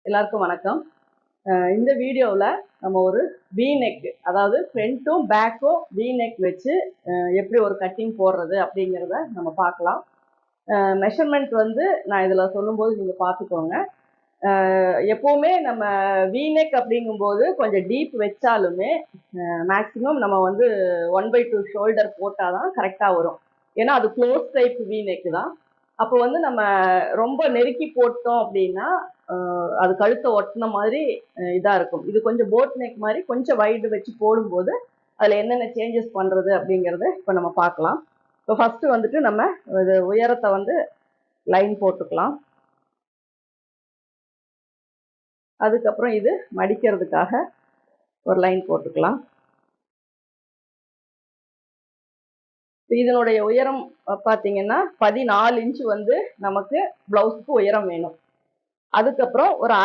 எல்லாருக்கும் வணக்கம். இந்த வீடியோவில் நம்ம ஒரு வி நெக், அதாவது ஃப்ரண்ட்டும் பேக்கும் வி நெக் வச்சு எப்படி ஒரு கட்டிங் போடுறது அப்படிங்கிறத நம்ம பார்க்கலாம். மெஷர்மெண்ட் வந்து நான் இதில் சொல்லும்போது நீங்கள் பார்த்துக்கோங்க. எப்போவுமே நம்ம வி நெக் அப்படிங்கும்போது கொஞ்சம் டீப் வச்சாலுமே மேக்ஸிமம் நம்ம வந்து 1/2 ஷோல்டர் போட்டால் தான் கரெக்டாக வரும். ஏன்னா அது க்ளோஸ் டைப் வி நெக் தான். அப்போ வந்து நம்ம ரொம்ப நெருக்கி போட்டோம் அப்படின்னா அது கழுத்தை ஒட்டின மாதிரி இதாக இருக்கும். இது கொஞ்சம் போட் நெக் மாதிரி கொஞ்சம் வைடு வச்சு போடும்போது அதில் என்னென்ன சேஞ்சஸ் பண்ணுறது அப்படிங்கிறத இப்போ நம்ம பார்க்கலாம். இப்போ ஃபஸ்ட்டு வந்துட்டு நம்ம இது உயரத்தை வந்து லைன் போட்டுக்கலாம். அதுக்கப்புறம் இது மடிக்கிறதுக்காக ஒரு லைன் போட்டுக்கலாம். இதனுடைய உயரம் பார்த்தீங்கன்னா 14 இன்ச்சு வந்து நமக்கு ப்ளவுஸுக்கு உயரம் வேணும். அதுக்கப்புறம் ஒரு 1/2